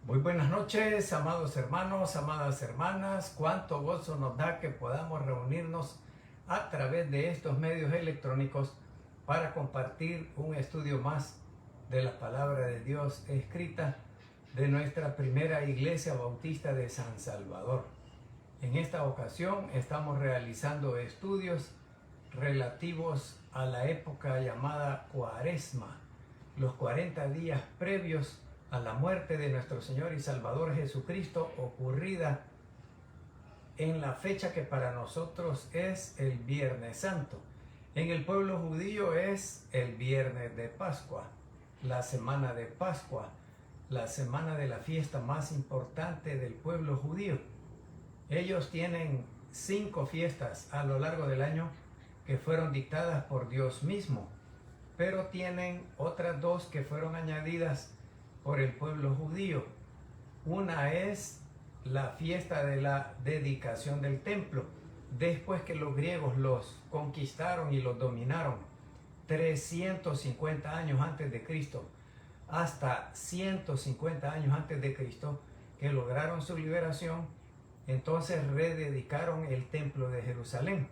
Muy buenas noches, amados hermanos, amadas hermanas. Cuánto gozo nos da que podamos reunirnos a través de estos medios electrónicos para compartir un estudio más de la palabra de Dios escrita de nuestra primera iglesia bautista de San Salvador. En esta ocasión estamos realizando estudios relativos a la época llamada Cuaresma, los 40 días previos a la muerte de nuestro Señor y Salvador Jesucristo, ocurrida en la fecha que para nosotros es el Viernes Santo. En el pueblo judío es el Viernes de Pascua, la semana de Pascua, la semana de la fiesta más importante del pueblo judío. Ellos tienen 5 fiestas a lo largo del año que fueron dictadas por Dios mismo, pero tienen otras 2 que fueron añadidas por el pueblo judío. Una es la fiesta de la dedicación del templo, después que los griegos los conquistaron y los dominaron 350 años antes de Cristo, hasta 150 años antes de Cristo, que lograron su liberación. Entonces rededicaron el templo de Jerusalén.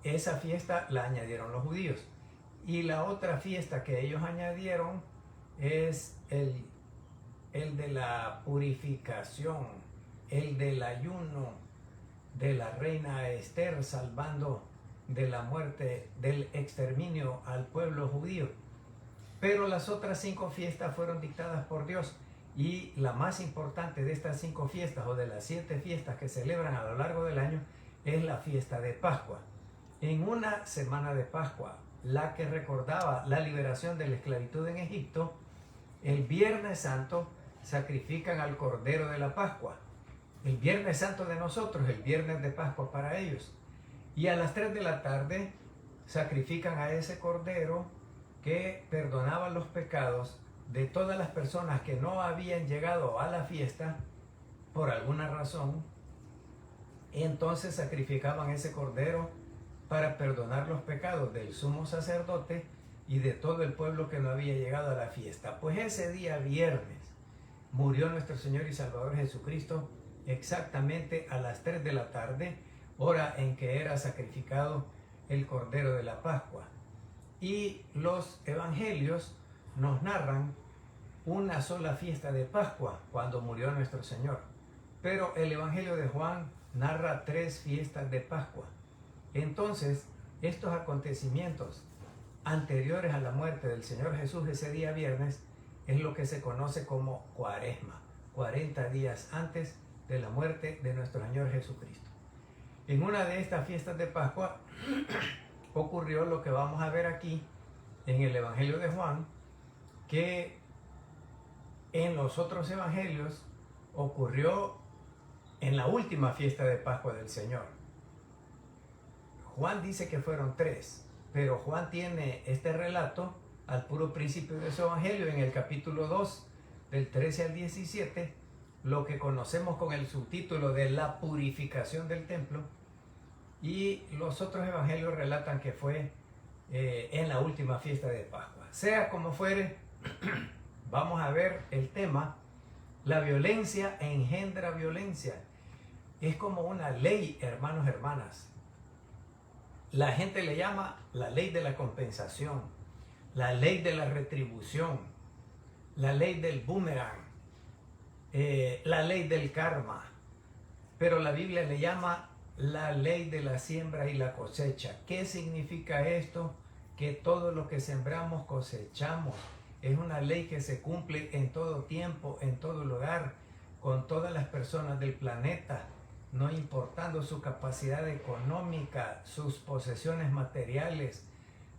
Esa fiesta la añadieron los judíos. Y la otra fiesta que ellos añadieron es el de la purificación, el del ayuno de la reina Esther, salvando de la muerte, del exterminio al pueblo judío. Pero las otras 5 fiestas fueron dictadas por Dios, y la más importante de estas 5 fiestas, o de las 7 fiestas que celebran a lo largo del año, es la fiesta de Pascua. En una semana de Pascua, la que recordaba la liberación de la esclavitud en Egipto, el Viernes Santo sacrifican al Cordero de la Pascua. El Viernes Santo de nosotros, el Viernes de Pascua para ellos. Y a las 3 de la tarde sacrifican a ese Cordero que perdonaba los pecados de todas las personas que no habían llegado a la fiesta por alguna razón. Entonces sacrificaban ese Cordero para perdonar los pecados del sumo sacerdote y de todo el pueblo que no había llegado a la fiesta. Pues ese día viernes murió nuestro Señor y Salvador Jesucristo exactamente a las 3 de la tarde, hora en que era sacrificado el Cordero de la Pascua. Y los evangelios nos narran una sola fiesta de Pascua cuando murió nuestro Señor. Pero el Evangelio de Juan narra 3 fiestas de Pascua. Entonces, estos acontecimientos anteriores a la muerte del Señor Jesús ese día viernes es lo que se conoce como Cuaresma, 40 días antes de la muerte de nuestro Señor Jesucristo. En una de estas fiestas de Pascua ocurrió lo que vamos a ver aquí en el Evangelio de Juan, que en los otros evangelios ocurrió en la última fiesta de Pascua del Señor. Juan dice que fueron 3, pero Juan tiene este relato al puro principio de su evangelio, en el capítulo 2, del 13 al 17, lo que conocemos con el subtítulo de la purificación del templo, y los otros evangelios relatan que fue en la última fiesta de Pascua. Sea como fuere, vamos a ver el tema: la violencia engendra violencia. Es como una ley, hermanos, hermanas. La gente le llama la ley de la compensación, la ley de la retribución, la ley del boomerang, la ley del karma. Pero la Biblia le llama la ley de la siembra y la cosecha. ¿Qué significa esto? Que todo lo que sembramos cosechamos. Es una ley que se cumple en todo tiempo, en todo lugar, con todas las personas del planeta, no importando su capacidad económica, sus posesiones materiales,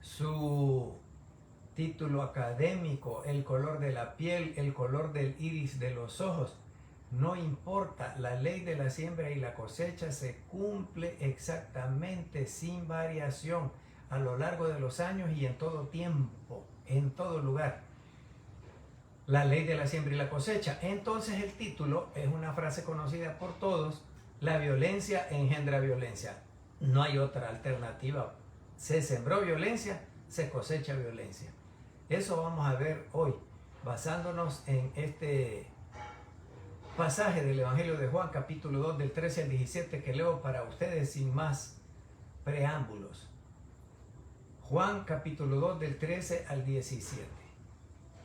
su título académico, el color de la piel, el color del iris de los ojos. No importa, la ley de la siembra y la cosecha se cumple exactamente, sin variación, a lo largo de los años y en todo tiempo, en todo lugar. La ley de la siembra y la cosecha. Entonces el título es una frase conocida por todos: la violencia engendra violencia. No hay otra alternativa. Se sembró violencia, se cosecha violencia. Eso vamos a ver hoy, basándonos en este pasaje del Evangelio de Juan, capítulo 2, del 13 al 17, que leo para ustedes sin más preámbulos. Juan, capítulo 2, del 13 al 17.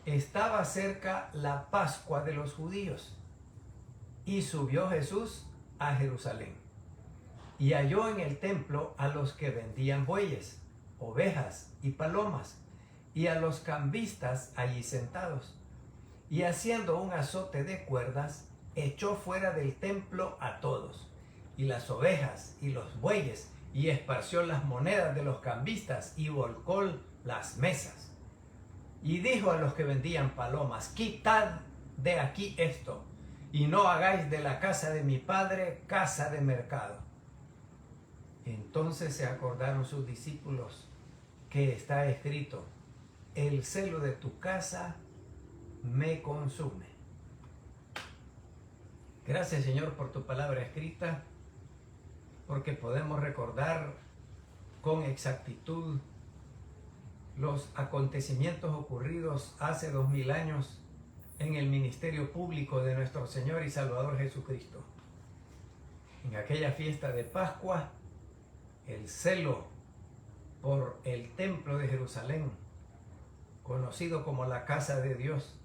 Estaba cerca la Pascua de los judíos, y subió Jesús a Jerusalén, y halló en el templo a los que vendían bueyes, ovejas y palomas, y a los cambistas allí sentados. Y haciendo un azote de cuerdas, echó fuera del templo a todos, y las ovejas y los bueyes, y esparció las monedas de los cambistas, y volcó las mesas. Y dijo a los que vendían palomas: quitad de aquí esto, y no hagáis de la casa de mi padre casa de mercado. Entonces se acordaron sus discípulos que está escrito: el celo de tu casa me consume. Gracias, Señor, por tu palabra escrita, porque podemos recordar con exactitud los acontecimientos ocurridos hace 2000 años en el ministerio público de nuestro Señor y Salvador Jesucristo. En aquella fiesta de Pascua, el celo por el templo de Jerusalén, conocido como la casa de Dios,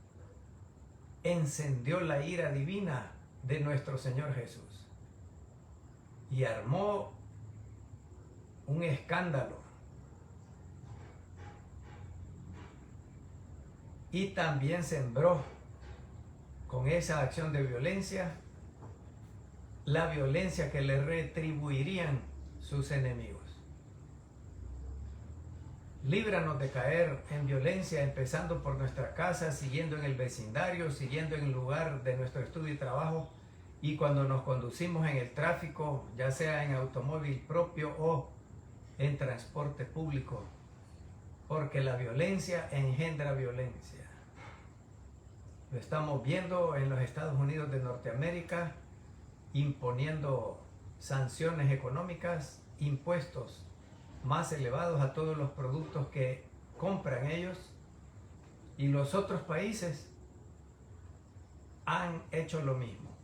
encendió la ira divina de nuestro Señor Jesús y armó un escándalo, y también sembró con esa acción de violencia la violencia que le retribuirían sus enemigos. Líbranos de caer en violencia, empezando por nuestra casa, siguiendo en el vecindario, siguiendo en el lugar de nuestro estudio y trabajo, y cuando nos conducimos en el tráfico, ya sea en automóvil propio o en transporte público, porque la violencia engendra violencia. Lo estamos viendo en los Estados Unidos de Norteamérica, imponiendo sanciones económicas, impuestos más elevados a todos los productos que compran ellos, y los otros países han hecho lo mismo.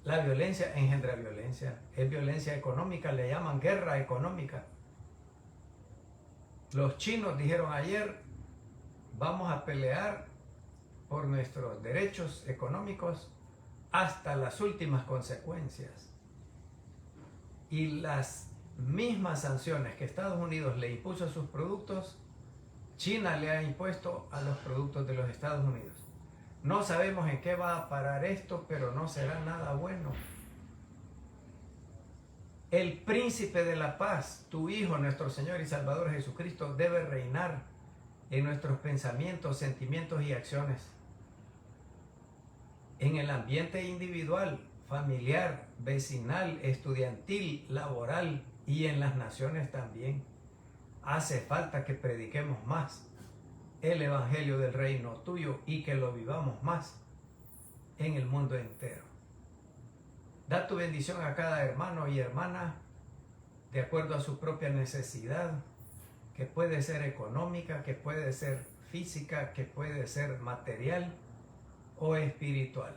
La violencia engendra violencia, es violencia económica, le llaman guerra económica. Los chinos dijeron ayer: vamos a pelear por nuestros derechos económicos hasta las últimas consecuencias. Y las mismas sanciones que Estados Unidos le impuso a sus productos, China le ha impuesto a los productos de los Estados Unidos. No sabemos en qué va a parar esto, pero no será nada bueno. El príncipe de la paz, tu Hijo, nuestro Señor y Salvador Jesucristo, debe reinar en nuestros pensamientos, sentimientos y acciones. En el ambiente individual, familiar, vecinal, estudiantil, laboral y en las naciones también. Hace falta que prediquemos más el evangelio del reino tuyo y que lo vivamos más en el mundo entero. Da tu bendición a cada hermano y hermana de acuerdo a su propia necesidad, que puede ser económica, que puede ser física, que puede ser material o espiritual.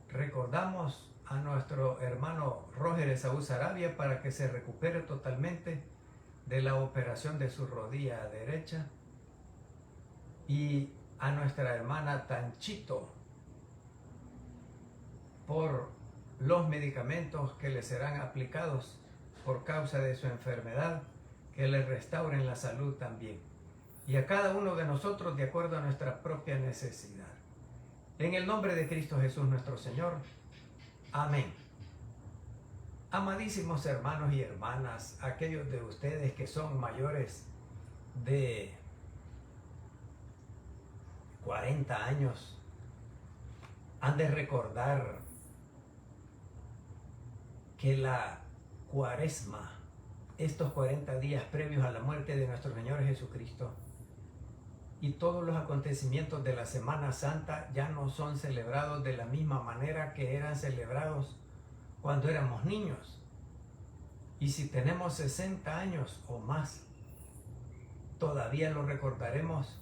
Recordamos a nuestro hermano Roger Esaú Sarabia para que se recupere totalmente de la operación de su rodilla derecha, y a nuestra hermana Tanchito por los medicamentos que le serán aplicados por causa de su enfermedad, que le restauren la salud también, y a cada uno de nosotros de acuerdo a nuestra propia necesidad. En el nombre de Cristo Jesús nuestro Señor. Amén. Amadísimos hermanos y hermanas, aquellos de ustedes que son mayores de 40 años, han de recordar que la Cuaresma, estos 40 días previos a la muerte de nuestro Señor Jesucristo, y todos los acontecimientos de la Semana Santa ya no son celebrados de la misma manera que eran celebrados cuando éramos niños. Y si tenemos 60 años o más, todavía lo recordaremos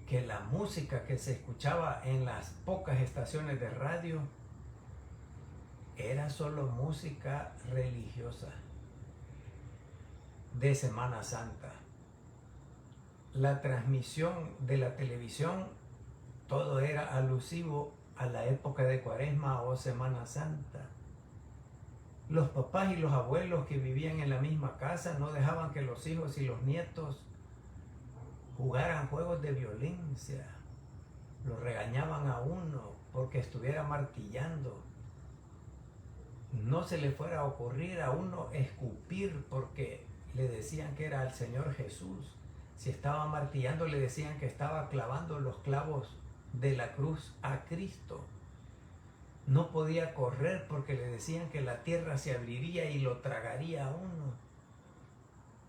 que la música que se escuchaba en las pocas estaciones de radio era solo música religiosa de Semana Santa. La transmisión de la televisión, todo era alusivo a la época de Cuaresma o Semana Santa. Los papás y los abuelos que vivían en la misma casa no dejaban que los hijos y los nietos jugaran juegos de violencia. Lo regañaban a uno porque estuviera martillando. No se le fuera a ocurrir a uno escupir porque le decían que era al Señor Jesús. Si estaba martillando, le decían que estaba clavando los clavos de la cruz a Cristo. No podía correr porque le decían que la tierra se abriría y lo tragaría a uno.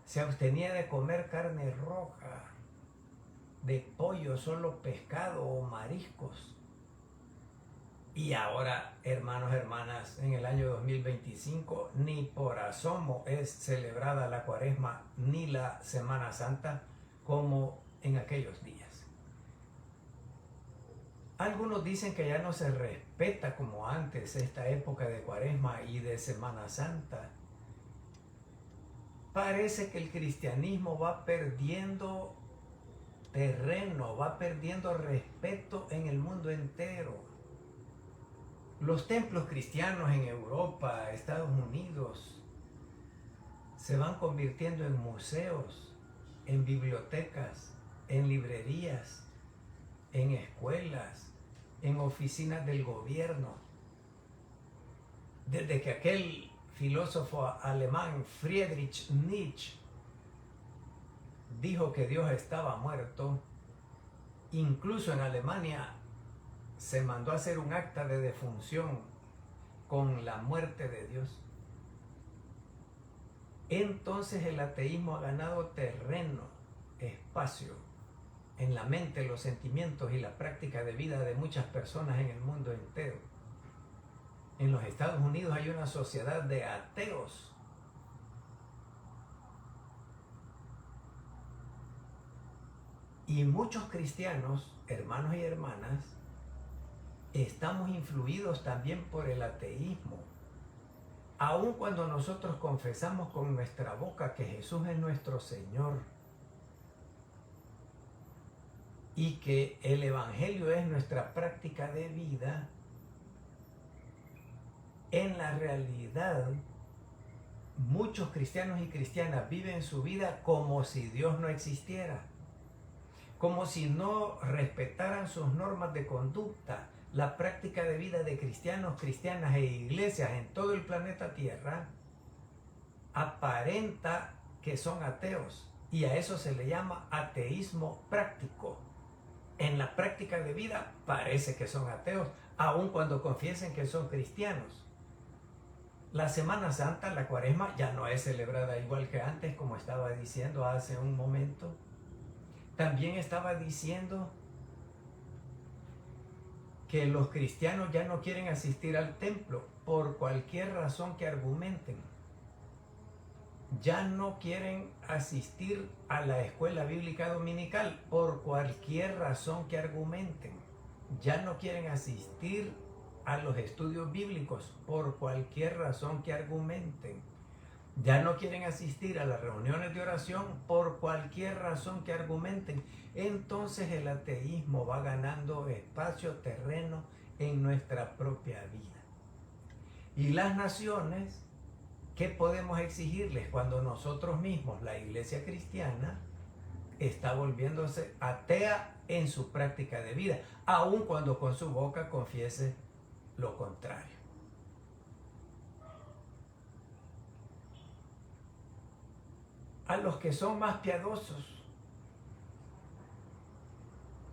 Se abstenía de comer carne roja, de pollo, solo pescado o mariscos. Y ahora, hermanos, hermanas, en el año 2025, ni por asomo es celebrada la Cuaresma ni la Semana Santa como en aquellos días. Algunos dicen que ya no se respeta como antes esta época de Cuaresma y de Semana Santa. Parece que el cristianismo va perdiendo terreno, va perdiendo respeto en el mundo entero. Los templos cristianos en Europa, Estados Unidos, se van convirtiendo en museos, en bibliotecas, en librerías, en escuelas, en oficinas del gobierno. Desde que aquel filósofo alemán Friedrich Nietzsche dijo que Dios estaba muerto, incluso en Alemania se mandó a hacer un acta de defunción con la muerte de Dios. Entonces el ateísmo ha ganado terreno, espacio en la mente, los sentimientos y la práctica de vida de muchas personas en el mundo entero. En los Estados Unidos hay una sociedad de ateos. Y muchos cristianos, hermanos y hermanas, estamos influidos también por el ateísmo. Aun cuando nosotros confesamos con nuestra boca que Jesús es nuestro Señor y que el Evangelio es nuestra práctica de vida, en la realidad muchos cristianos y cristianas viven su vida como si Dios no existiera, como si no respetaran sus normas de conducta. La práctica de vida de cristianos, cristianas e iglesias en todo el planeta Tierra aparenta que son ateos, y a eso se le llama ateísmo práctico. En la práctica de vida parece que son ateos, aun cuando confiesen que son cristianos. La Semana Santa, la Cuaresma, ya no es celebrada igual que antes, como estaba diciendo hace un momento. También estaba diciendo que los cristianos ya no quieren asistir al templo por cualquier razón que argumenten. Ya no quieren asistir a la escuela bíblica dominical por cualquier razón que argumenten. Ya no quieren asistir a los estudios bíblicos por cualquier razón que argumenten. Ya no quieren asistir a las reuniones de oración por cualquier razón que argumenten. Entonces el ateísmo va ganando espacio, terreno en nuestra propia vida. Y las naciones, ¿qué podemos exigirles cuando nosotros mismos, la iglesia cristiana, está volviéndose atea en su práctica de vida, aun cuando con su boca confiese lo contrario? A los que son más piadosos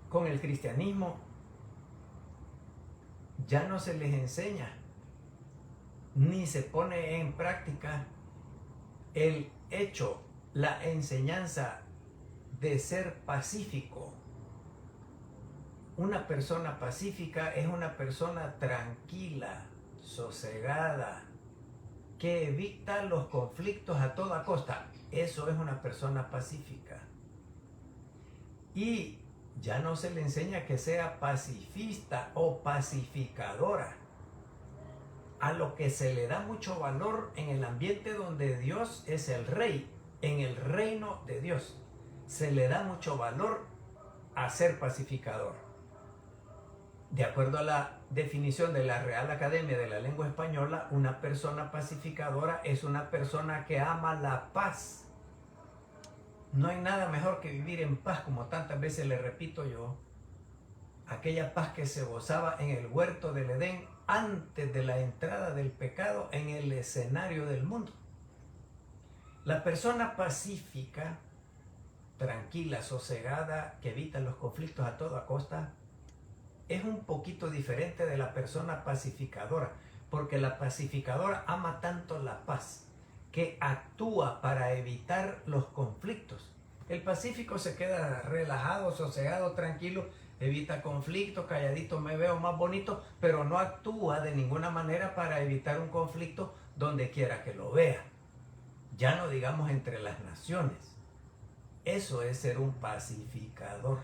con el cristianismo, ya no se les enseña ni se pone en práctica el hecho, la enseñanza de ser pacífico. Una persona pacífica es una persona tranquila, sosegada, que evita los conflictos a toda costa. Eso es una persona pacífica. Y Ya no se le enseña que sea pacifista o pacificadora. A lo que se le da mucho valor en el ambiente donde Dios es el rey, en el reino de Dios, se le da mucho valor a ser pacificador. De acuerdo a la definición de la Real Academia de la Lengua Española, una persona pacificadora es una persona que ama la paz. No hay nada mejor que vivir en paz, como tantas veces le repito yo. Aquella paz que se gozaba en el huerto del Edén antes de la entrada del pecado en el escenario del mundo. La persona pacífica, tranquila, sosegada, que evita los conflictos a toda costa, es un poquito diferente de la persona pacificadora, porque la pacificadora ama tanto la paz que actúa para evitar los conflictos. El pacífico se queda relajado, sosegado, tranquilo, evita conflictos, calladito me veo más bonito, pero no actúa de ninguna manera para evitar un conflicto donde quiera que lo vea. Ya no digamos entre las naciones. Eso es ser un pacificador.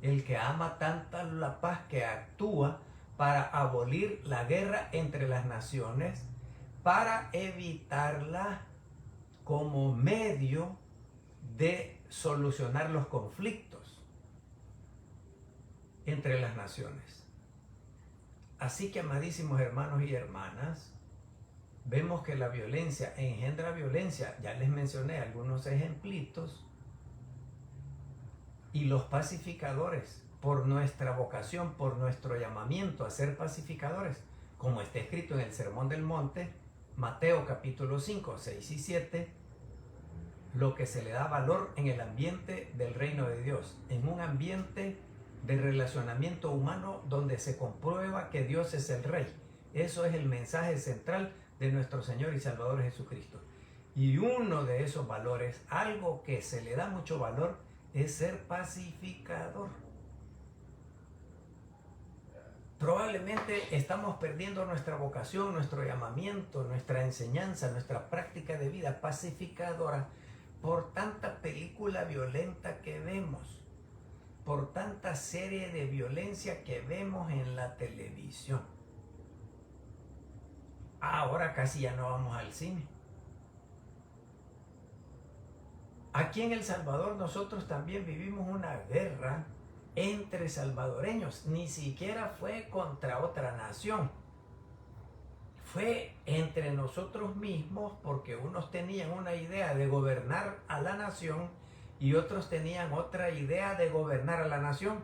El que ama tanta la paz que actúa para abolir la guerra entre las naciones, para evitarla como medio de solucionar los conflictos entre las naciones. Así que, amadísimos hermanos y hermanas, vemos que la violencia engendra violencia. Ya les mencioné algunos ejemplitos. Y los pacificadores, por nuestra vocación, por nuestro llamamiento a ser pacificadores, como está escrito en el Sermón del Monte, Mateo capítulo 5, 6 y 7, lo que se le da valor en el ambiente del reino de Dios, en un ambiente de relacionamiento humano donde se comprueba que Dios es el Rey. Eso es el mensaje central de nuestro Señor y Salvador Jesucristo. Y uno de esos valores, algo que se le da mucho valor, es ser pacificador. Probablemente estamos perdiendo nuestra vocación, nuestro llamamiento, nuestra enseñanza, nuestra práctica de vida pacificadora por tanta película violenta que vemos, por tanta serie de violencia que vemos en la televisión. Ahora casi ya no vamos al cine. Aquí en El Salvador nosotros también vivimos una guerra entre salvadoreños. Ni siquiera fue contra otra nación. Fue entre nosotros mismos, porque unos tenían una idea de gobernar a la nación y otros tenían otra idea de gobernar a la nación.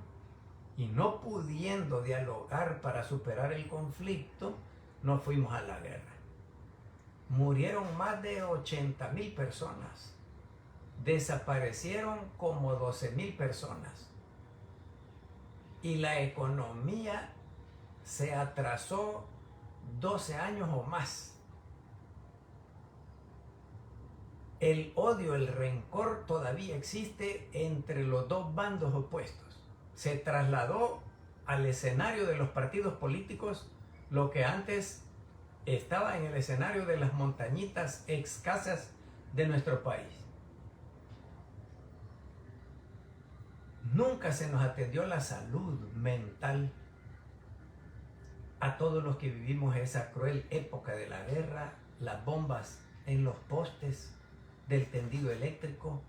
Y no pudiendo dialogar para superar el conflicto, nos fuimos a la guerra. Murieron más de 80,000 personas. Desaparecieron como 12,000 personas. Y la economía se atrasó 12 años o más. El odio, el rencor todavía existe entre los dos bandos opuestos. Se trasladó al escenario de los partidos políticos lo que antes estaba en el escenario de las montañitas escasas de nuestro país. Nunca se nos atendió la salud mental a todos los que vivimos esa cruel época de la guerra, las bombas en los postes del tendido eléctrico,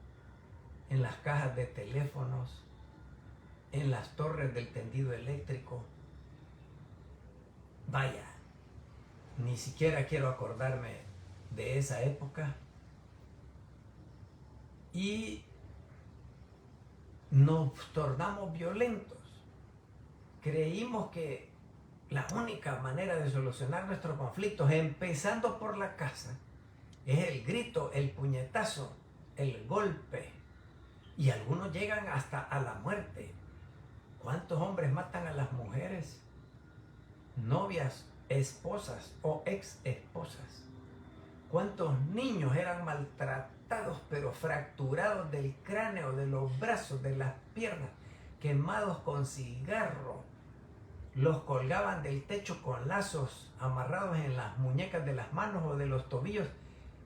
en las cajas de teléfonos, en las torres del tendido eléctrico. Vaya, ni siquiera quiero acordarme de esa época. Y nos tornamos violentos. Creímos que la única manera de solucionar nuestros conflictos, empezando por la casa, es el grito, el puñetazo, el golpe. Y algunos llegan hasta a la muerte. ¿Cuántos hombres matan a las mujeres? Novias, esposas o ex esposas. ¿Cuántos niños eran maltratados pero fracturados del cráneo, de los brazos, de las piernas, quemados con cigarro? Los colgaban del techo con lazos amarrados en las muñecas de las manos o de los tobillos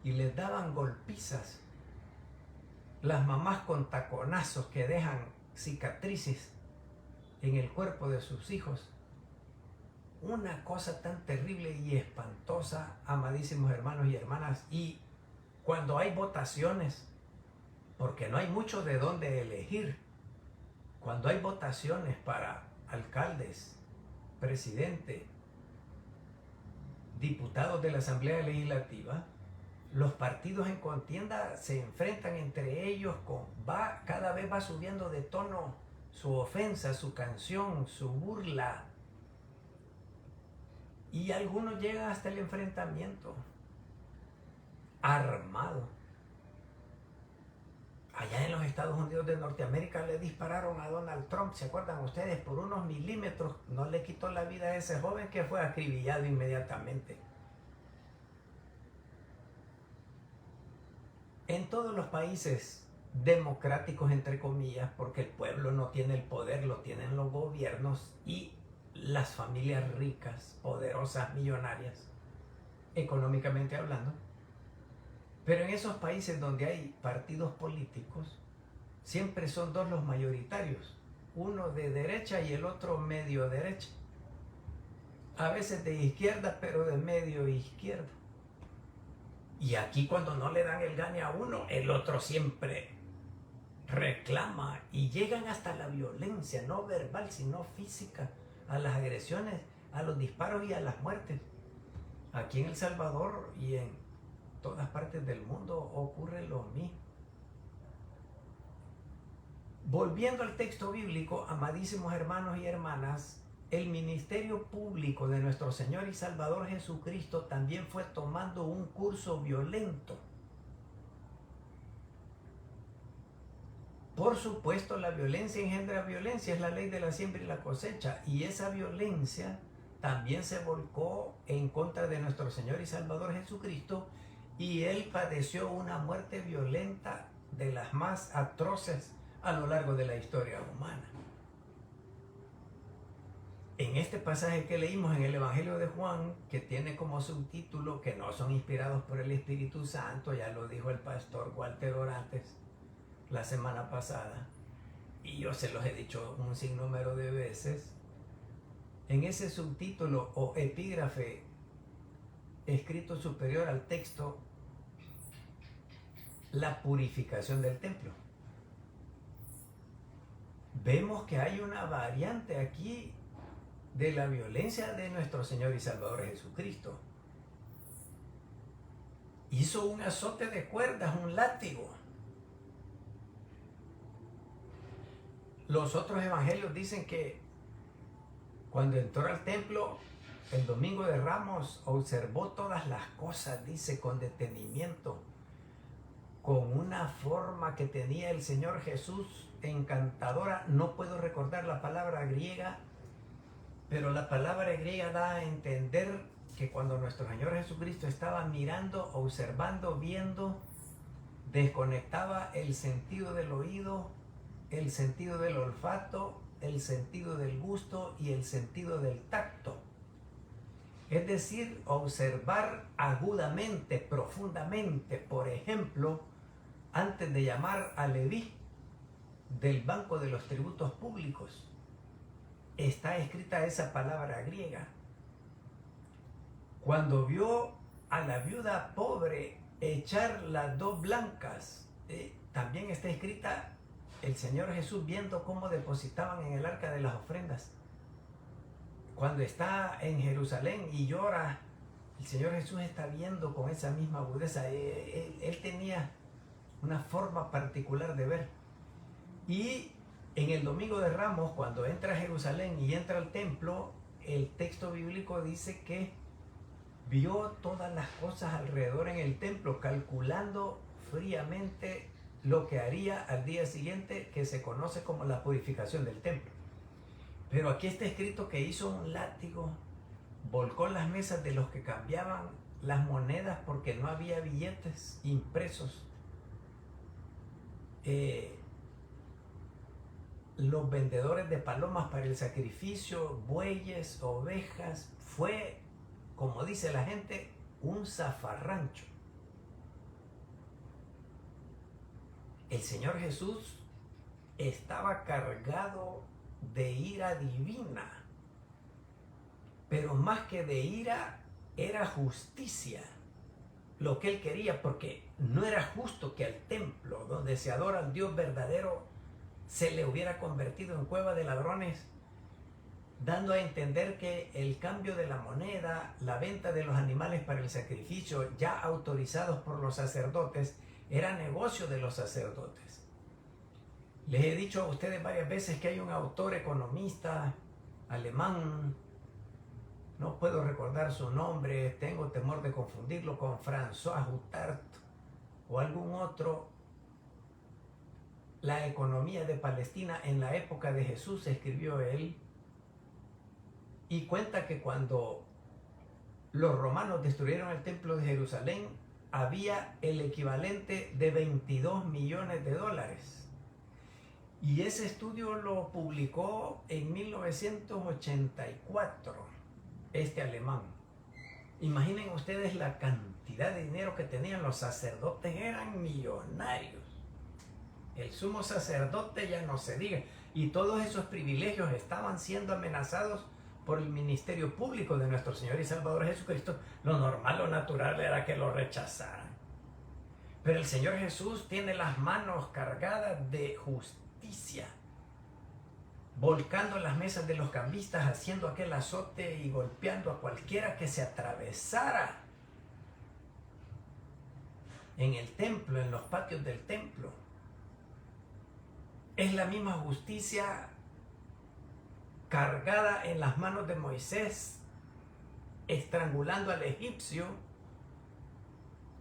y les daban golpizas. Las mamás con taconazos que dejan cicatrices en el cuerpo de sus hijos. Una cosa tan terrible y espantosa, amadísimos hermanos y hermanas. Y cuando hay votaciones, porque no hay mucho de dónde elegir, cuando hay votaciones para alcaldes, presidente, diputados de la Asamblea Legislativa, los partidos en contienda se enfrentan entre ellos cada vez va subiendo de tono su ofensa, su canción, su burla. Y algunos llegan hasta el enfrentamiento armado. Allá en los Estados Unidos de Norteamérica le dispararon a Donald Trump, ¿se acuerdan ustedes? Por unos milímetros no le quitó la vida a ese joven que fue acribillado inmediatamente. En todos los países democráticos, entre comillas, porque el pueblo no tiene el poder, lo tienen los gobiernos y las familias ricas, poderosas, millonarias, económicamente hablando. Pero en esos países donde hay partidos políticos, siempre son dos los mayoritarios, uno de derecha y el otro medio derecha. A veces de izquierda, pero de medio izquierda. Y aquí cuando no le dan el gane a uno, el otro siempre reclama y llegan hasta la violencia, no verbal, sino física, a las agresiones, a los disparos y a las muertes. Aquí en El Salvador y en todas partes del mundo ocurre lo mismo. Volviendo al texto bíblico, amadísimos hermanos y hermanas, el ministerio público de nuestro Señor y Salvador Jesucristo también fue tomando un curso violento. Por supuesto, la violencia engendra violencia, es la ley de la siembra y la cosecha, y esa violencia también se volcó en contra de nuestro Señor y Salvador Jesucristo, y Él padeció una muerte violenta de las más atroces a lo largo de la historia humana. En este pasaje que leímos en el Evangelio de Juan, que tiene como subtítulo que no son inspirados por el Espíritu Santo, ya lo dijo el pastor Walter Orantes la semana pasada, y yo se los he dicho un sinnúmero de veces, en ese subtítulo o epígrafe escrito superior al texto, la purificación del templo. Vemos que hay una variante aquí de la violencia de nuestro Señor y Salvador Jesucristo. Hizo un azote de cuerdas, un látigo. Los otros evangelios dicen que cuando entró al templo el domingo de Ramos observó todas las cosas, dice, con detenimiento, con una forma que tenía el Señor Jesús encantadora. No puedo recordar la palabra griega, pero la palabra griega da a entender que cuando nuestro Señor Jesucristo estaba mirando, observando, viendo, desconectaba el sentido del oído, el sentido del olfato, el sentido del gusto y el sentido del tacto. Es decir, observar agudamente, profundamente. Por ejemplo, antes de llamar a Leví del banco de los tributos públicos, está escrita esa palabra griega. Cuando vio a la viuda pobre echar las dos blancas, también está escrita el Señor Jesús viendo cómo depositaban en el arca de las ofrendas. Cuando está en Jerusalén y llora, el Señor Jesús está viendo con esa misma agudeza. Él tenía una forma particular de ver. Y en el Domingo de Ramos, cuando entra a Jerusalén y entra al templo, el texto bíblico dice que vio todas las cosas alrededor en el templo, calculando fríamente lo que haría al día siguiente, que se conoce como la purificación del templo. Pero aquí está escrito que hizo un látigo, volcó las mesas de los que cambiaban las monedas porque no había billetes impresos. Los vendedores de palomas para el sacrificio, bueyes, ovejas, fue, como dice la gente, un zafarrancho. El Señor Jesús estaba cargado de ira divina. Pero más que de ira, era justicia lo que él quería, porque no era justo que al templo donde se adora al Dios verdadero se le hubiera convertido en cueva de ladrones, dando a entender que el cambio de la moneda, la venta de los animales para el sacrificio, ya autorizados por los sacerdotes, era negocio de los sacerdotes. Les he dicho a ustedes varias veces que hay un autor economista alemán, no puedo recordar su nombre, tengo temor de confundirlo con François Huttart o algún otro. La economía de Palestina en la época de Jesús, escribió él, y cuenta que cuando los romanos destruyeron el templo de Jerusalén, había el equivalente de 22 millones de dólares. Y ese estudio lo publicó en 1984, este alemán. Imaginen ustedes la cantidad de dinero que tenían los sacerdotes, eran millonarios. El sumo sacerdote ya no se diga. Y todos esos privilegios estaban siendo amenazados por el ministerio público de nuestro Señor y Salvador Jesucristo. Lo normal, lo natural era que lo rechazaran. Pero el Señor Jesús tiene las manos cargadas de justicia, volcando las mesas de los cambistas, haciendo aquel azote y golpeando a cualquiera que se atravesara en el templo, en los patios del templo. Es la misma justicia cargada en las manos de Moisés, estrangulando al egipcio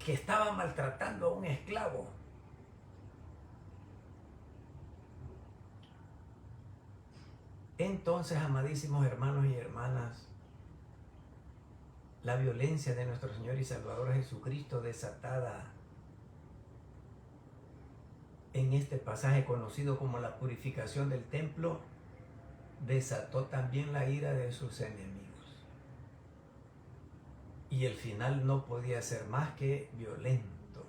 que estaba maltratando a un esclavo. Entonces, amadísimos hermanos y hermanas, la violencia de nuestro Señor y Salvador Jesucristo desatada en este pasaje conocido como la purificación del templo, desató también la ira de sus enemigos. Y el final no podía ser más que violento.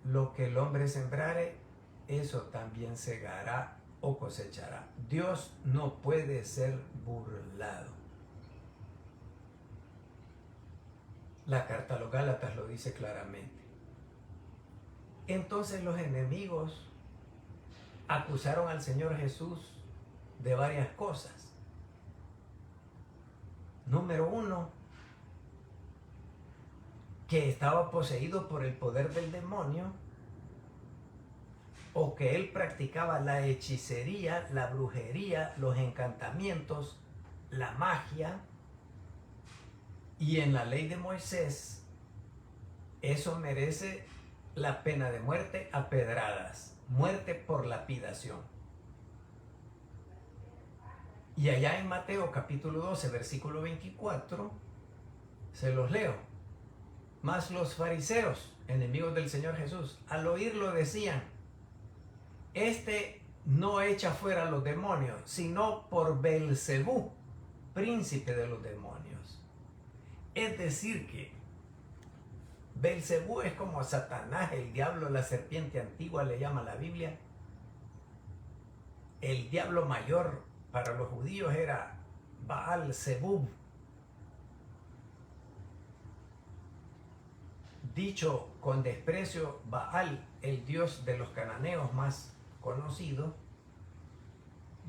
Lo que el hombre sembrare, eso también segará o cosechará. Dios no puede ser burlado. La carta a los Gálatas lo dice claramente. Entonces los enemigos acusaron al Señor Jesús de varias cosas. Número uno, que estaba poseído por el poder del demonio, o que él practicaba la hechicería, la brujería, los encantamientos, la magia. Y en la ley de Moisés, eso merece la pena de muerte a pedradas, muerte por lapidación. Y allá en Mateo capítulo 12, versículo 24, se los leo. Mas los fariseos, enemigos del Señor Jesús, al oírlo decían: este no echa fuera a los demonios, sino por Belcebú, príncipe de los demonios. Es decir que Belcebú es como Satanás, el diablo, la serpiente antigua le llama la Biblia. El diablo mayor para los judíos era Baal-Zebub. Dicho con desprecio, Baal, el dios de los cananeos más conocido,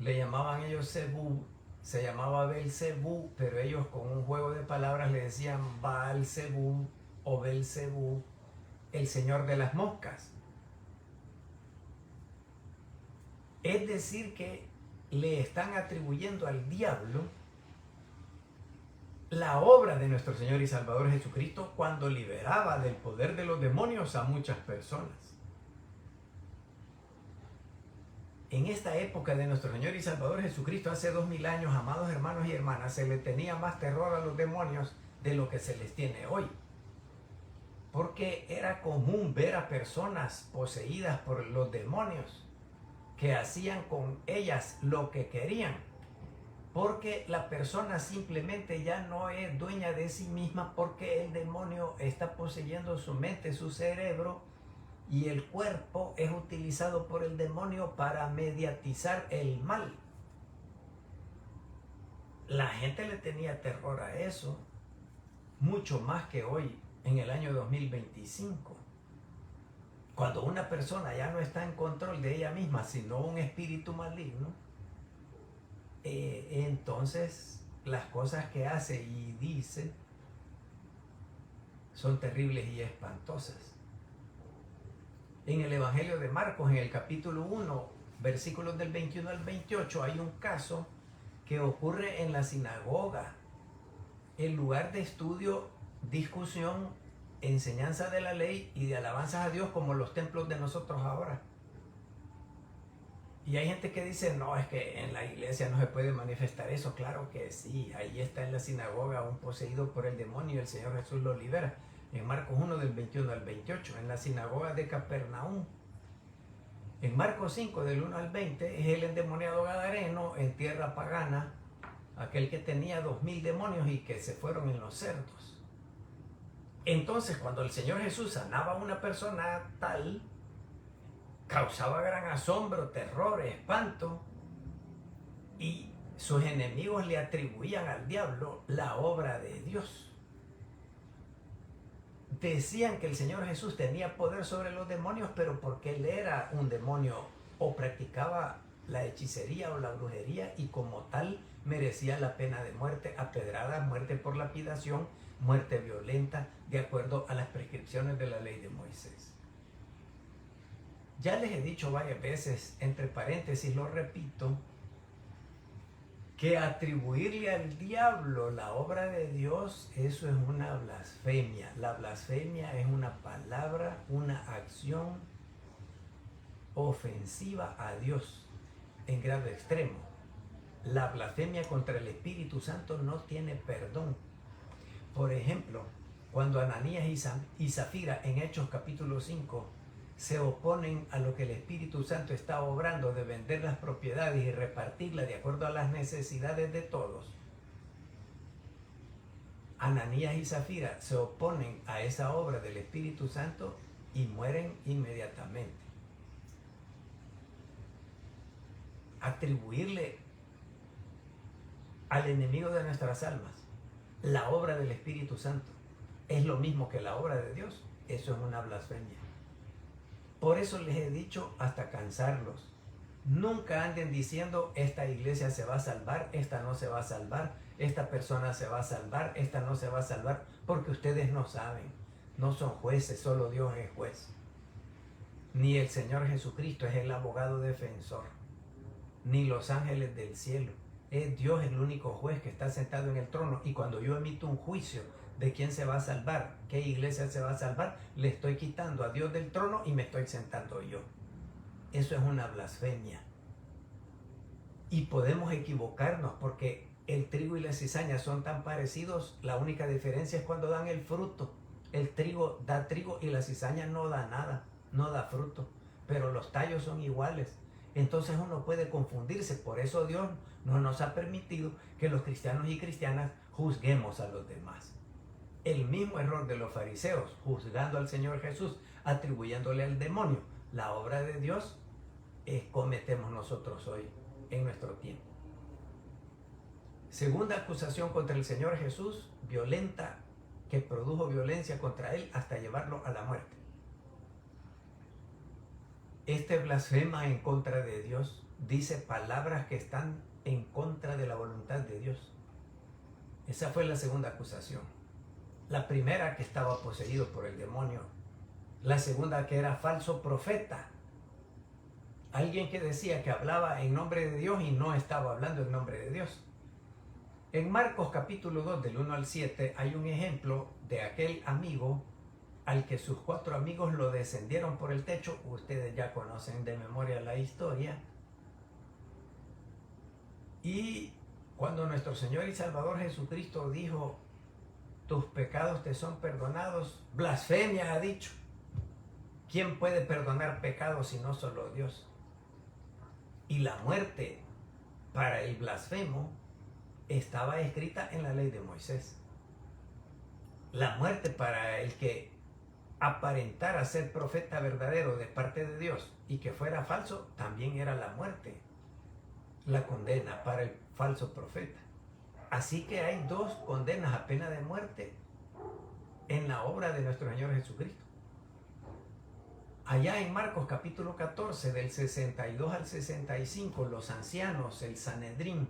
le llamaban ellos Zebub, se llamaba Belcebú, pero ellos con un juego de palabras le decían Baal-Zebub o Belcebú, el señor de las moscas. Es decir que le están atribuyendo al diablo la obra de nuestro Señor y Salvador Jesucristo cuando liberaba del poder de los demonios a muchas personas. En esta época de nuestro Señor y Salvador Jesucristo, hace 2000 años, amados hermanos y hermanas, se le tenía más terror a los demonios de lo que se les tiene hoy. Porque era común ver a personas poseídas por los demonios que hacían con ellas lo que querían. Porque la persona simplemente ya no es dueña de sí misma, porque el demonio está poseyendo su mente, su cerebro, y el cuerpo es utilizado por el demonio para mediatizar el mal. La gente le tenía terror a eso, mucho más que hoy, en el año 2025. Cuando una persona ya no está en control de ella misma, sino un espíritu maligno, entonces las cosas que hace y dice son terribles y espantosas. En el Evangelio de Marcos, en el capítulo 1, versículos del 21 al 28, hay un caso que ocurre en la sinagoga, el lugar de estudio, discusión, enseñanza de la ley y de alabanzas a Dios, como los templos de nosotros ahora. Y hay gente que dice, no, es que en la iglesia no se puede manifestar eso. Claro que sí, ahí está en la sinagoga un poseído por el demonio y el Señor Jesús lo libera. En Marcos 1 del 21 al 28, en la sinagoga de Capernaum. En Marcos 5 del 1 al 20 es el endemoniado gadareno en tierra pagana, aquel que tenía 2000 demonios y que se fueron en los cerdos. Entonces, cuando el Señor Jesús sanaba a una persona tal, causaba gran asombro, terror, espanto, y sus enemigos le atribuían al diablo la obra de Dios. Decían que el Señor Jesús tenía poder sobre los demonios, pero porque él era un demonio o practicaba la hechicería o la brujería y como tal merecía la pena de muerte, apedrada, muerte por lapidación, muerte violenta, de acuerdo a las prescripciones de la ley de Moisés. Ya les he dicho varias veces, entre paréntesis lo repito, que atribuirle al diablo la obra de Dios, eso es una blasfemia. La blasfemia es una palabra, una acción ofensiva a Dios en grado extremo. La blasfemia contra el Espíritu Santo no tiene perdón. Por ejemplo, cuando Ananías y Zafira en Hechos capítulo 5 se oponen a lo que el Espíritu Santo está obrando de vender las propiedades y repartirlas de acuerdo a las necesidades de todos, Ananías y Zafira se oponen a esa obra del Espíritu Santo y mueren inmediatamente. Atribuirle al enemigo de nuestras almas la obra del Espíritu Santo es lo mismo que la obra de Dios. Eso es una blasfemia. Por eso les he dicho hasta cansarlos, nunca anden diciendo esta iglesia se va a salvar, esta no se va a salvar, esta persona se va a salvar, esta no se va a salvar, porque ustedes no saben, no son jueces, solo Dios es juez. Ni el Señor Jesucristo es el abogado defensor, ni los ángeles del cielo. Es Dios el único juez que está sentado en el trono, y cuando yo emito un juicio de quién se va a salvar, qué iglesia se va a salvar, le estoy quitando a Dios del trono y me estoy sentando yo. Eso es una blasfemia. Y podemos equivocarnos porque el trigo y la cizaña son tan parecidos, la única diferencia es cuando dan el fruto. El trigo da trigo y la cizaña no da nada, no da fruto, pero los tallos son iguales. Entonces uno puede confundirse, por eso Dios no nos ha permitido que los cristianos y cristianas juzguemos a los demás. El mismo error de los fariseos, juzgando al Señor Jesús, atribuyéndole al demonio la obra de Dios, cometemos nosotros hoy en nuestro tiempo. Segunda acusación contra el Señor Jesús, violenta, que produjo violencia contra él hasta llevarlo a la muerte. Este blasfema en contra de Dios, dice palabras que están en contra de la voluntad de Dios. Esa fue la segunda acusación. La primera, que estaba poseído por el demonio. La segunda, que era falso profeta. Alguien que decía que hablaba en nombre de Dios y no estaba hablando en nombre de Dios. En Marcos capítulo 2 del 1 al 7 hay un ejemplo de aquel amigo al que sus 4 amigos lo descendieron por el techo. Ustedes ya conocen de memoria la historia. Y cuando nuestro Señor y Salvador Jesucristo dijo, tus pecados te son perdonados, blasfemia ha dicho. ¿Quién puede perdonar pecados si no solo Dios? Y la muerte para el blasfemo estaba escrita en la ley de Moisés. La muerte para el que aparentara ser profeta verdadero de parte de Dios y que fuera falso, también era la muerte, la condena para el falso profeta. Así que hay dos condenas a pena de muerte en la obra de nuestro Señor Jesucristo. Allá en Marcos capítulo 14, del 62 al 65, los ancianos, el Sanedrín,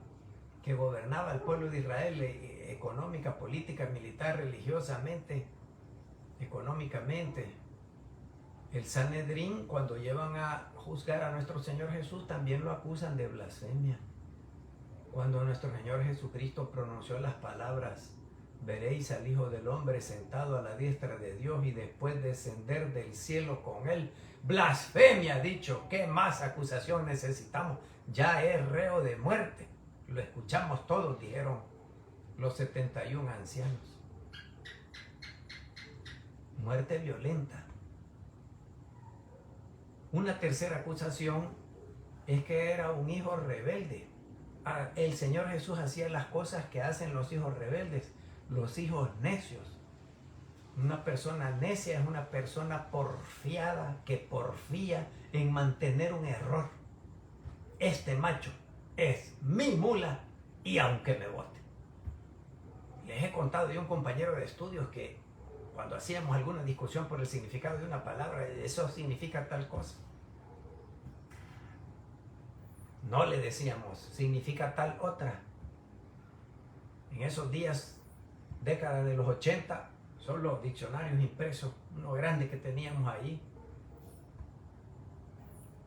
que gobernaba el pueblo de Israel económica, política, militar, religiosamente, económicamente, el Sanedrín, cuando llevan a juzgar a nuestro Señor Jesús, también lo acusan de blasfemia. Cuando nuestro Señor Jesucristo pronunció las palabras: veréis al Hijo del Hombre sentado a la diestra de Dios y después descender del cielo con él. Blasfemia, ha dicho. ¿Qué más acusación necesitamos? Ya es reo de muerte. Lo escuchamos todos, dijeron los 71 ancianos. Muerte violenta. Una tercera acusación es que era un hijo rebelde. El Señor Jesús hacía las cosas que hacen los hijos rebeldes, los hijos necios. Una persona necia es una persona porfiada que porfía en mantener un error. Este macho es mi mula y aunque me bote. Les he contado de un compañero de estudios que cuando hacíamos alguna discusión por el significado de una palabra, eso significa tal cosa. No le decíamos, significa tal otra. En esos días, década de los 80, son los diccionarios impresos, uno grande que teníamos ahí.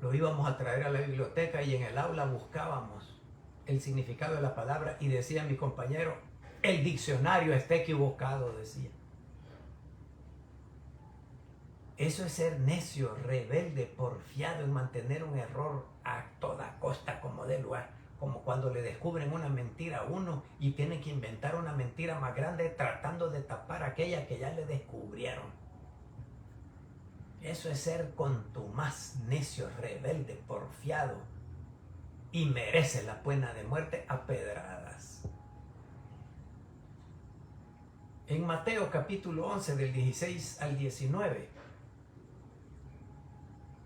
Lo íbamos a traer a la biblioteca y en el aula buscábamos el significado de la palabra y decía mi compañero, el diccionario está equivocado, decía. Eso es ser necio, rebelde, porfiado en mantener un error a toda costa como de lugar. Como cuando le descubren una mentira a uno y tienen que inventar una mentira más grande tratando de tapar aquella que ya le descubrieron. Eso es ser contumaz, necio, rebelde, porfiado y merece la pena de muerte a pedradas. En Mateo capítulo 11 del 16 al 19.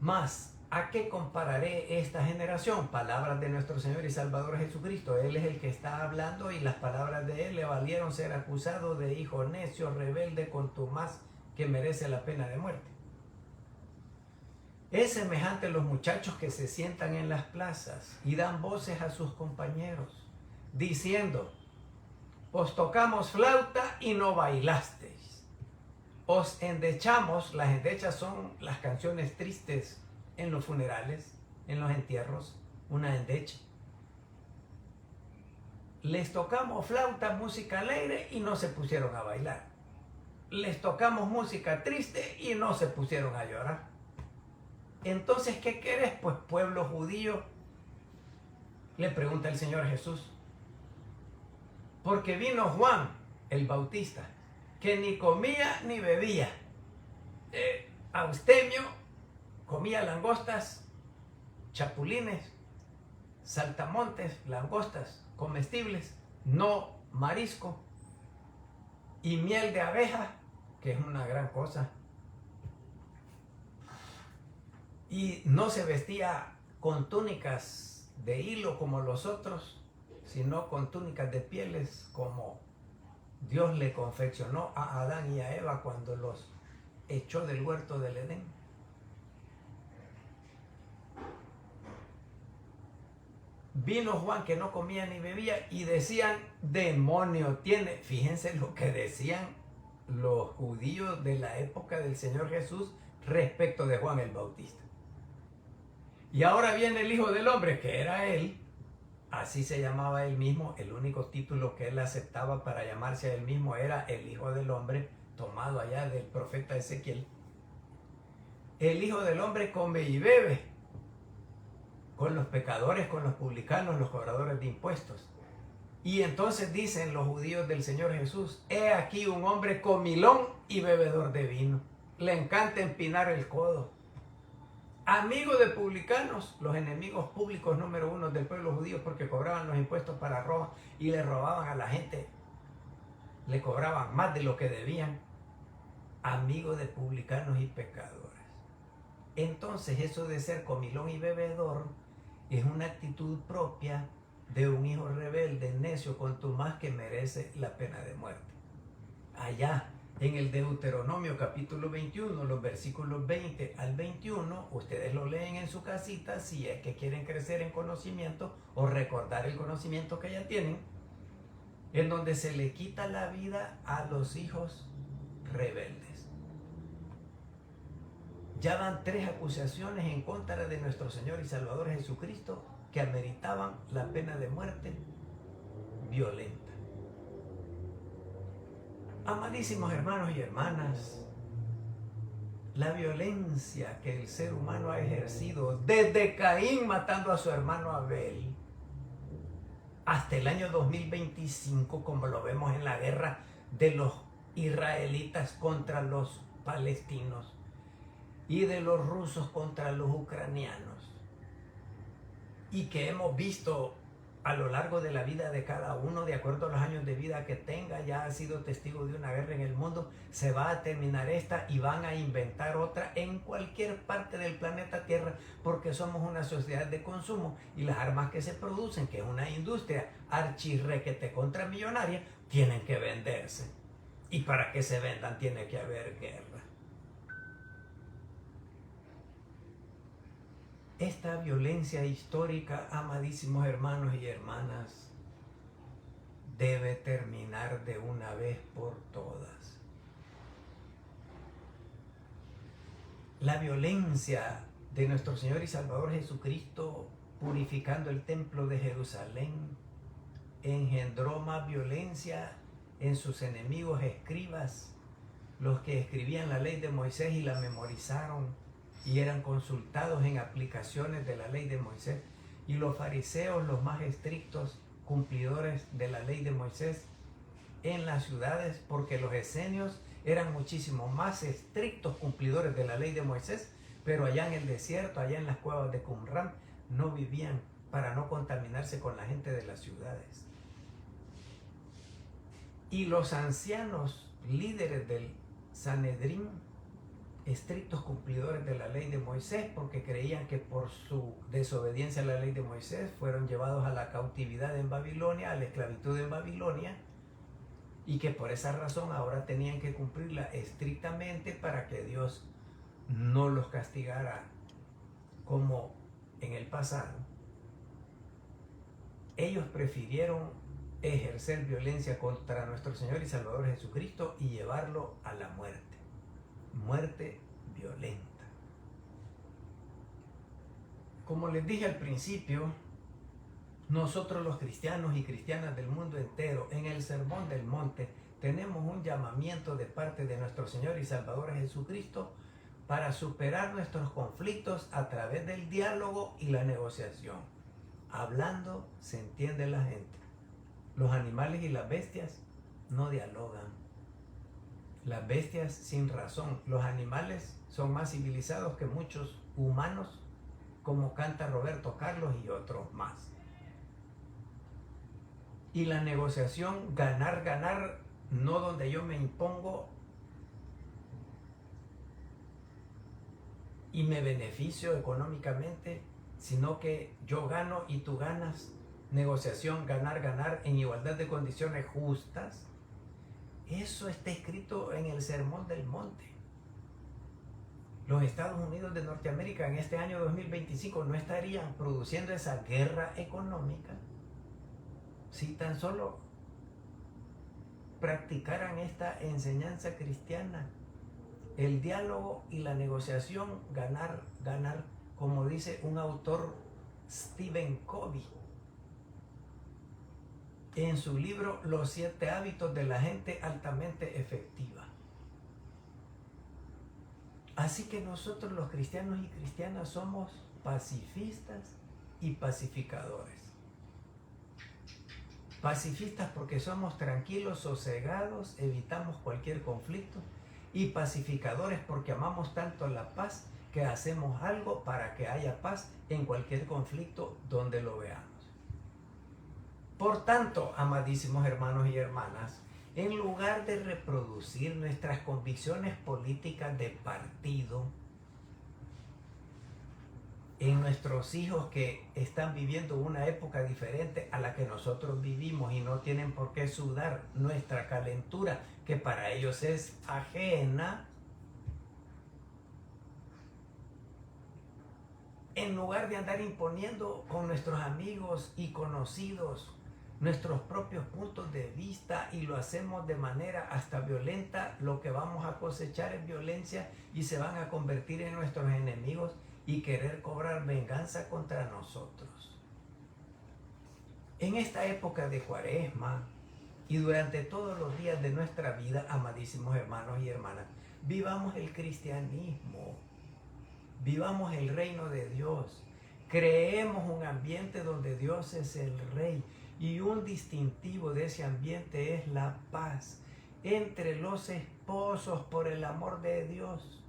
Mas, ¿a qué compararé esta generación? Palabras de nuestro Señor y Salvador Jesucristo. Él es el que está hablando y las palabras de Él le valieron ser acusado de hijo necio, rebelde, contumaz, que merece la pena de muerte. Es semejante a los muchachos que se sientan en las plazas y dan voces a sus compañeros, diciendo: os tocamos flauta y no bailasteis. Os endechamos. Las endechas son las canciones tristes en los funerales, en los entierros, una endecha. Les tocamos flauta, música alegre y no se pusieron a bailar. Les tocamos música triste y no se pusieron a llorar. Entonces, ¿qué querés, pues, pueblo judío? Le pregunta el Señor Jesús. Porque vino Juan el Bautista, que ni comía ni bebía. Abstemio, comía langostas, chapulines, saltamontes, langostas comestibles, no marisco, y miel de abeja, que es una gran cosa. Y no se vestía con túnicas de hilo como los otros, sino con túnicas de pieles como Dios le confeccionó a Adán y a Eva cuando los echó del huerto del Edén. Vino Juan que no comía ni bebía y decían: demonio tiene. Fíjense lo que decían los judíos de la época del Señor Jesús respecto de Juan el Bautista. Y ahora viene el Hijo del Hombre, que era él. Así se llamaba él mismo. El único título que él aceptaba para llamarse a él mismo era el Hijo del Hombre, tomado allá del profeta Ezequiel. El Hijo del Hombre come y bebe con los pecadores, con los publicanos, los cobradores de impuestos. Y entonces dicen los judíos del Señor Jesús: he aquí un hombre comilón y bebedor de vino. Le encanta empinar el codo. Amigo de publicanos, los enemigos públicos número uno del pueblo judío, porque cobraban los impuestos para Roma y le robaban a la gente, le cobraban más de lo que debían. amigo de publicanos y pecadores. Entonces eso de ser comilón y bebedor es una actitud propia de un hijo rebelde, necio, contumaz, que merece la pena de muerte. Allá en el Deuteronomio capítulo 21, los versículos 20 al 21, ustedes lo leen en su casita si es que quieren crecer en conocimiento o recordar el conocimiento que ya tienen, en donde se le quita la vida a los hijos rebeldes. Ya van 3 acusaciones en contra de nuestro Señor y Salvador Jesucristo que ameritaban la pena de muerte violenta. Amadísimos hermanos y hermanas, la violencia que el ser humano ha ejercido desde Caín matando a su hermano Abel hasta el año 2025, como lo vemos en la guerra de los israelitas contra los palestinos y de los rusos contra los ucranianos, y que hemos visto a lo largo de la vida de cada uno, de acuerdo a los años de vida que tenga, ya ha sido testigo de una guerra en el mundo, se va a terminar esta y van a inventar otra en cualquier parte del planeta Tierra, porque somos una sociedad de consumo y las armas que se producen, que es una industria archirrequete contramillonaria, tienen que venderse. Y para que se vendan tiene que haber guerra. Esta violencia histórica, amadísimos hermanos y hermanas, debe terminar de una vez por todas. La violencia de nuestro Señor y Salvador Jesucristo purificando el templo de Jerusalén engendró más violencia en sus enemigos escribas, los que escribían la ley de Moisés y la memorizaron y eran consultados en aplicaciones de la ley de Moisés, y los fariseos, los más estrictos cumplidores de la ley de Moisés en las ciudades, porque los esenios eran muchísimo más estrictos cumplidores de la ley de Moisés, pero allá en el desierto, allá en las cuevas de Qumran, no vivían para no contaminarse con la gente de las ciudades. Y los ancianos líderes del Sanedrín, estrictos cumplidores de la ley de Moisés, porque creían que por su desobediencia a la ley de Moisés fueron llevados a la cautividad en Babilonia, a la esclavitud en Babilonia, y que por esa razón ahora tenían que cumplirla estrictamente para que Dios no los castigara como en el pasado. Ellos prefirieron ejercer violencia contra nuestro Señor y Salvador Jesucristo y llevarlo a la muerte. Muerte violenta. Como les dije al principio, nosotros los cristianos y cristianas del mundo entero, en el Sermón del Monte, tenemos un llamamiento de parte de nuestro Señor y Salvador Jesucristo para superar nuestros conflictos a través del diálogo y la negociación. Hablando se entiende la gente. Los animales y las bestias no dialogan. Las bestias sin razón. Los animales son más civilizados que muchos humanos, como canta Roberto Carlos y otros más. Y la negociación, ganar, ganar, no donde yo me impongo y me beneficio económicamente, sino que yo gano y tú ganas. Negociación, ganar, ganar en igualdad de condiciones justas. Eso está escrito en el Sermón del Monte. Los Estados Unidos de Norteamérica en este año 2025 no estarían produciendo esa guerra económica si tan solo practicaran esta enseñanza cristiana, el diálogo y la negociación, ganar, ganar, como dice un autor, Stephen Covey, en su libro Los 7 hábitos de la gente altamente efectiva. Así que nosotros los cristianos y cristianas somos pacifistas y pacificadores. Pacifistas porque somos tranquilos, sosegados, evitamos cualquier conflicto, y pacificadores porque amamos tanto la paz que hacemos algo para que haya paz en cualquier conflicto donde lo veamos. Por tanto, amadísimos hermanos y hermanas, En lugar de reproducir nuestras convicciones políticas de partido en nuestros hijos que están viviendo una época diferente a la que nosotros vivimos y no tienen por qué sudar nuestra calentura, que para ellos es ajena, en lugar de andar imponiendo con nuestros amigos y conocidos nuestros propios puntos de vista y lo hacemos de manera hasta violenta, lo que vamos a cosechar es violencia y se van a convertir en nuestros enemigos y querer cobrar venganza contra nosotros. En esta época de Cuaresma y durante todos los días de nuestra vida, amadísimos hermanos y hermanas, vivamos el cristianismo, vivamos el reino de Dios, creemos un ambiente donde Dios es el rey. Y un distintivo de ese ambiente es la paz entre los esposos por el amor de Dios,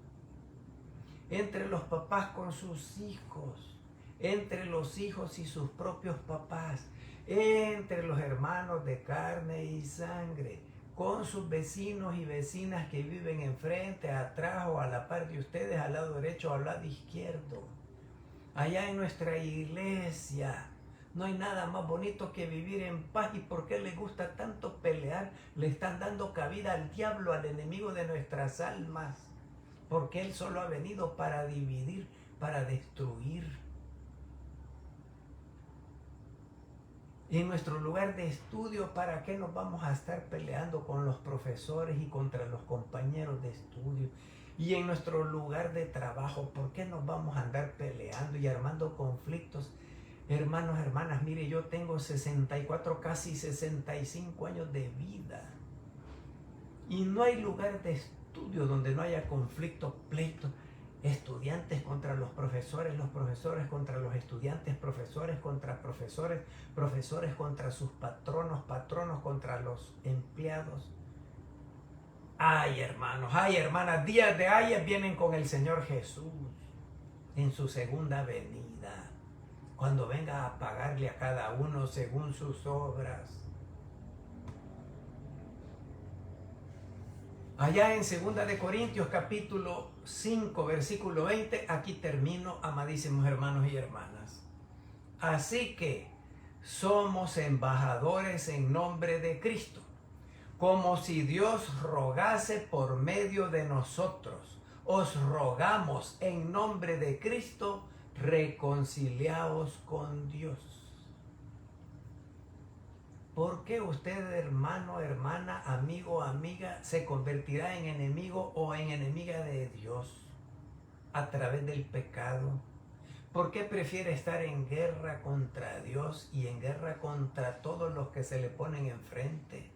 entre los papás con sus hijos, entre los hijos y sus propios papás, entre los hermanos de carne y sangre, con sus vecinos y vecinas que viven enfrente, atrás o a la par de ustedes, al lado derecho o al lado izquierdo. Allá en nuestra iglesia, no hay nada más bonito que vivir en paz. ¿Y por qué les gusta tanto pelear? Le están dando cabida al diablo, al enemigo de nuestras almas. Porque él solo ha venido para dividir, para destruir. En nuestro lugar de estudio, ¿para qué nos vamos a estar peleando con los profesores y contra los compañeros de estudio? Y en nuestro lugar de trabajo, ¿por qué nos vamos a andar peleando y armando conflictos? Hermanos, hermanas, mire, yo tengo 64, casi 65 años de vida. Y no hay lugar de estudio donde no haya conflicto, pleito. Estudiantes contra los profesores contra los estudiantes, profesores contra profesores, profesores contra sus patronos, patronos contra los empleados. Ay, hermanos, ay, hermanas, días de ayes vienen con el Señor Jesús en su segunda venida, cuando venga a pagarle a cada uno según sus obras. Allá en 2 de Corintios capítulo 5 versículo 20, aquí termino, amadísimos hermanos y hermanas. Así que somos embajadores en nombre de Cristo, como si Dios rogase por medio de nosotros. Os rogamos en nombre de Cristo, reconciliaos con Dios. ¿Por qué usted, hermano, hermana, amigo, amiga, se convertirá en enemigo o en enemiga de Dios a través del pecado? ¿Por qué prefiere estar en guerra contra Dios y en guerra contra todos los que se le ponen enfrente?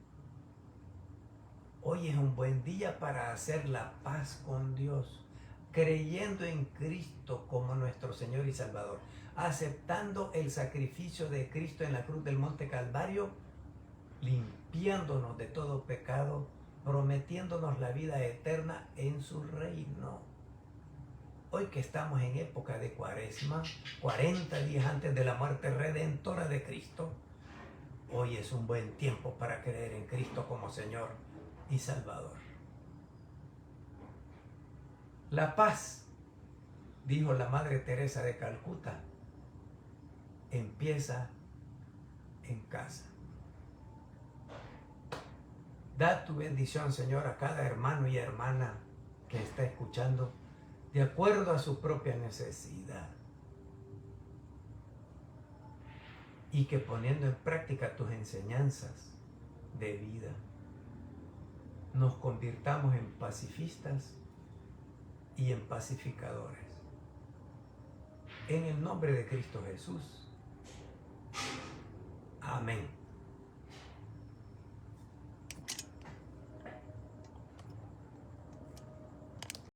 Hoy es un buen día para hacer la paz con Dios, creyendo en Cristo como nuestro Señor y Salvador, aceptando el sacrificio de Cristo en la cruz del Monte Calvario, limpiándonos de todo pecado, prometiéndonos la vida eterna en su reino. Hoy que estamos en época de Cuaresma, 40 días antes de la muerte redentora de Cristo, hoy es un buen tiempo para creer en Cristo como Señor y Salvador. La paz, dijo la Madre Teresa de Calcuta, empieza en casa. Da tu bendición, Señor, a cada hermano y hermana que está escuchando, de acuerdo a su propia necesidad. Y que poniendo en práctica tus enseñanzas de vida, nos convirtamos en pacifistas y en pacificadores. En el nombre de Cristo Jesús. Amén.